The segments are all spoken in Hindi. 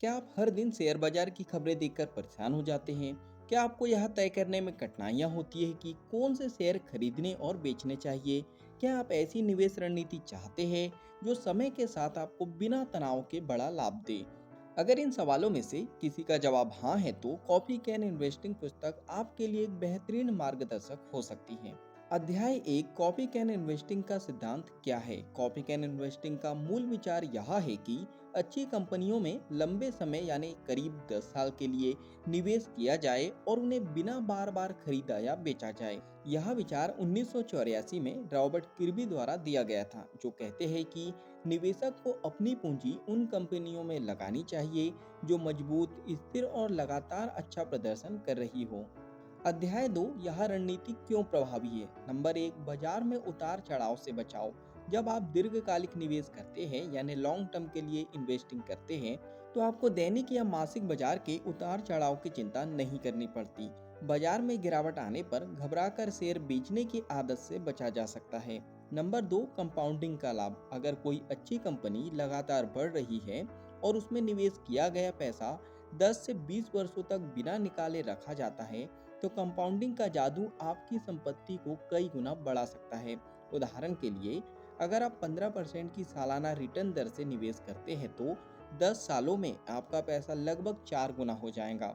क्या आप हर दिन शेयर बाजार की खबरें देखकर परेशान हो जाते हैं? क्या आपको यह तय करने में कठिनाइयां होती है कि कौन से शेयर खरीदने और बेचने चाहिए? क्या आप ऐसी निवेश रणनीति चाहते हैं जो समय के साथ आपको बिना तनाव के बड़ा लाभ दे? अगर इन सवालों में से किसी का जवाब हाँ है तो कॉफी कैन इन्वेस्टिंग पुस्तक आपके लिए एक बेहतरीन मार्गदर्शक हो सकती है। अध्याय एक, कॉपी कैन इन्वेस्टिंग का सिद्धांत क्या है? कॉपी कैन इन्वेस्टिंग का मूल विचार यह है कि अच्छी कंपनियों में लंबे समय यानी करीब 10 साल के लिए निवेश किया जाए और उन्हें बिना बार बार खरीदा या बेचा जाए। यह विचार 1984 में रॉबर्ट किर्बी द्वारा दिया गया था, जो कहते हैं कि निवेशक को अपनी पूंजी उन कंपनियों में लगानी चाहिए जो मजबूत, स्थिर और लगातार अच्छा प्रदर्शन कर रही हो। अध्याय 2, यह रणनीति क्यों प्रभावी है? नंबर 1, बाजार में उतार चढ़ाव से बचाओ। जब आप दीर्घकालिक निवेश करते हैं यानी लॉन्ग टर्म के लिए इन्वेस्टिंग करते हैं तो आपको दैनिक या मासिक बाजार के उतार चढ़ाव की चिंता नहीं करनी पड़ती। बाजार में गिरावट आने पर घबराकर शेयर बेचने की आदत से बचा जा सकता है। नंबर 2, कंपाउंडिंग का लाभ। अगर कोई अच्छी कंपनी लगातार बढ़ रही है और उसमें निवेश किया गया पैसा 10 से 20 वर्षों तक बिना निकाले रखा जाता है तो कंपाउंडिंग का जादू आपकी संपत्ति को कई गुना बढ़ा सकता है। उदाहरण के लिए, अगर आप 15% की सालाना रिटर्न दर से निवेश करते हैं तो 10 सालों में आपका पैसा लगभग 4 गुना हो जाएगा।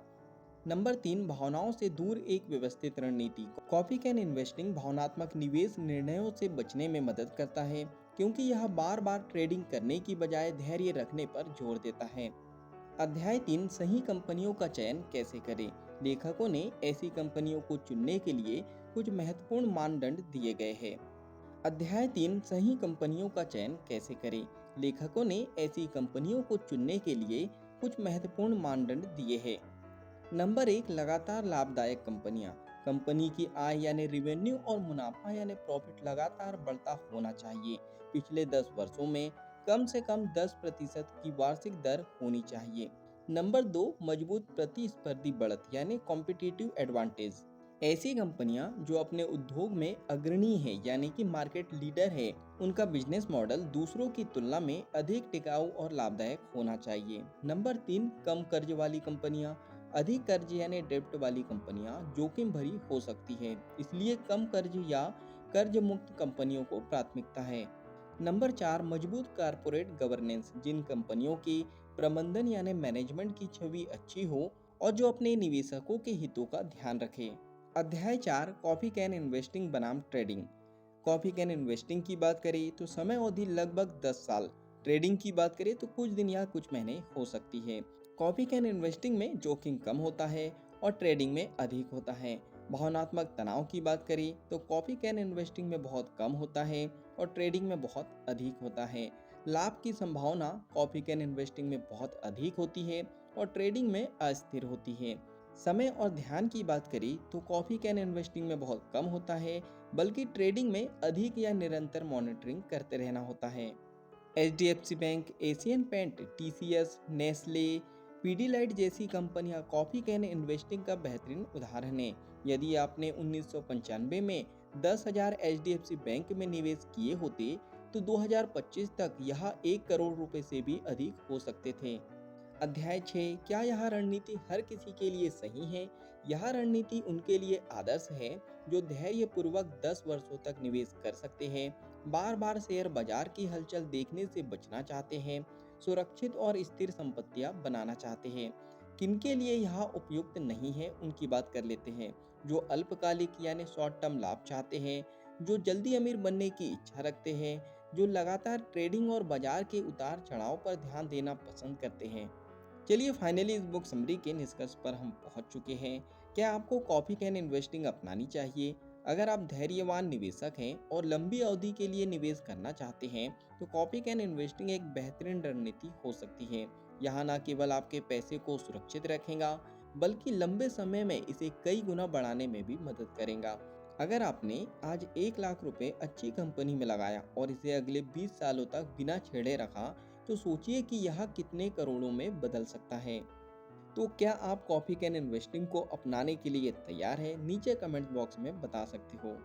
नंबर 3, भावनाओं से दूर एक व्यवस्थित रणनीति। कॉफी कैन इन्वेस्टिंग भावनात्मक निवेश निर्णयों से बचने में मदद करता है, क्योंकि यह बार बार ट्रेडिंग करने की बजाय धैर्य रखने पर जोर देता है। अध्याय 3, सही कंपनियों का चयन कैसे करें? लेखकों ने ऐसी कंपनियों को चुनने के लिए कुछ महत्वपूर्ण मानदंड दिए गए हैं। अध्याय 3, सही कंपनियों का चयन कैसे करें? लेखकों ने ऐसी कंपनियों को चुनने के लिए कुछ महत्वपूर्ण मानदंड दिए हैं। नंबर 1, लगातार लाभदायक कंपनियां। कंपनी की आय यानी रिवेन्यू और मुनाफा यानी प्रॉफिट लगातार बढ़ता होना चाहिए। पिछले 10 वर्षों में कम से कम 10% की वार्षिक दर होनी चाहिए। नंबर 2, मजबूत प्रतिस्पर्धी बढ़त यानी कॉम्पिटिटिव एडवांटेज। ऐसी कंपनियां जो अपने उद्योग में अग्रणी है यानी कि मार्केट लीडर है, उनका बिजनेस मॉडल दूसरों की तुलना में अधिक टिकाऊ और लाभदायक होना चाहिए। नंबर 3, कम कर्ज वाली कंपनियां। अधिक कर्ज यानी डेब्ट वाली कंपनियां जोखिम भरी हो सकती है, इसलिए कम कर्ज या कर्ज मुक्त कंपनियों को प्राथमिकता है। नंबर 4, मजबूत कारपोरेट गवर्नेंस। जिन कंपनियों की प्रबंधन यानी मैनेजमेंट की छवि अच्छी हो और जो अपने निवेशकों के हितों का ध्यान रखे। अध्याय 4, कॉफी कैन इन्वेस्टिंग बनाम ट्रेडिंग। कॉफी कैन इन्वेस्टिंग की बात करें तो समय अवधि लगभग 10 साल, ट्रेडिंग की बात करें तो कुछ दिन या कुछ महीने हो सकती है। कॉफी कैन इन्वेस्टिंग में जोखिम कम होता है और ट्रेडिंग में अधिक होता है। भावनात्मक तनाव की बात करें तो कॉफी कैन इन्वेस्टिंग में बहुत कम होता है और ट्रेडिंग में बहुत अधिक होता है। लाभ की संभावना कॉफी कैन इन्वेस्टिंग में बहुत अधिक होती है और ट्रेडिंग में अस्थिर होती है। समय और ध्यान की बात करें तो कॉफी कैन इन्वेस्टिंग में बहुत कम होता है, बल्कि ट्रेडिंग में अधिक या निरंतर मॉनिटरिंग करते रहना होता है। HDFC bank, Asian paint, TCS, Nestle, Pidilite जैसी कंपनियां कॉफी कैन इन्वेस्टिंग का बेहतरीन उदाहरण है। यदि आपने 1995 में 10,000 एचडीएफसी बैंक में निवेश किए होते तो 2025 तक यह 1 करोड़ रुपए से भी अधिक हो सकते थे। अध्याय 6, क्या यह रणनीति हर किसी के लिए सही है? यह रणनीति उनके लिए आदर्श है जो धैर्यपूर्वक 10 वर्षों तक निवेश कर सकते हैं, बार बार शेयर बाजार की हलचल देखने से बचना चाहते हैं, सुरक्षित और स्थिर संपत्तियां बनाना चाहते हैं। किनके लिए यह उपयुक्त नहीं है उनकी बात कर लेते हैं। जो अल्पकालिक यानी शॉर्ट टर्म लाभ चाहते हैं, जो जल्दी अमीर बनने की इच्छा रखते हैं, जो लगातार ट्रेडिंग और बाजार के उतार चढ़ाव पर ध्यान देना पसंद करते हैं। चलिए फाइनली इस बुक समरी के निष्कर्ष पर हम पहुंच चुके हैं। क्या आपको कॉफी कैन इन्वेस्टिंग अपनानी चाहिए? अगर आप धैर्यवान निवेशक हैं और लंबी अवधि के लिए निवेश करना चाहते हैं तो कॉफी कैन इन्वेस्टिंग एक बेहतरीन रणनीति हो सकती है। यहाँ न केवल आपके पैसे को सुरक्षित रखेगा, बल्कि लंबे समय में इसे कई गुना बढ़ाने में भी मदद करेगा। अगर आपने आज 1 लाख रुपए अच्छी कंपनी में लगाया और इसे अगले 20 सालों तक बिना छेड़े रखा तो सोचिए कि यह कितने करोड़ों में बदल सकता है। तो क्या आप कॉफी कैन इन्वेस्टिंग को अपनाने के लिए तैयार हैं? नीचे कमेंट बॉक्स में बता सकते हो।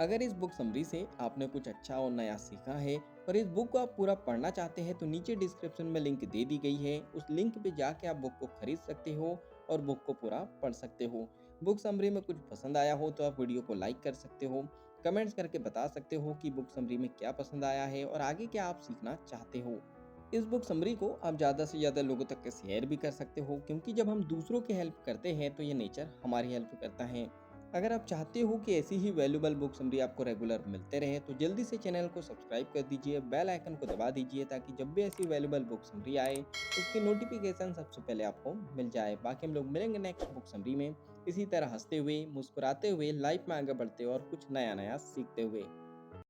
अगर इस बुक समरी से आपने कुछ अच्छा और नया सीखा है और इस बुक को आप पूरा पढ़ना चाहते हैं तो नीचे डिस्क्रिप्शन में लिंक दे दी गई है। उस लिंक पे जाके आप बुक को खरीद सकते हो और बुक को पूरा पढ़ सकते हो। बुक समरी में कुछ पसंद आया हो तो आप वीडियो को लाइक कर सकते हो। कमेंट्स करके बता सकते हो कि बुक समरी में क्या पसंद आया है और आगे क्या आप सीखना चाहते हो। इस बुक समरी को आप ज़्यादा से ज़्यादा लोगों तक शेयर भी कर सकते हो, क्योंकि जब हम दूसरों की हेल्प करते हैं तो ये नेचर हमारी हेल्प करता है। अगर आप चाहते हो कि ऐसी ही वैल्यूबल बुक समरी आपको रेगुलर मिलते रहे तो जल्दी से चैनल को सब्सक्राइब कर दीजिए, बेल आइकन को दबा दीजिए ताकि जब भी ऐसी वैल्यूबल बुक समरी आए उसकी नोटिफिकेशन सबसे पहले आपको मिल जाए। बाकी हम लोग मिलेंगे नेक्स्ट बुक समरी में, इसी तरह हंसते हुए, मुस्कुराते हुए, लाइफ में आगे बढ़ते और कुछ नया नया सीखते हुए।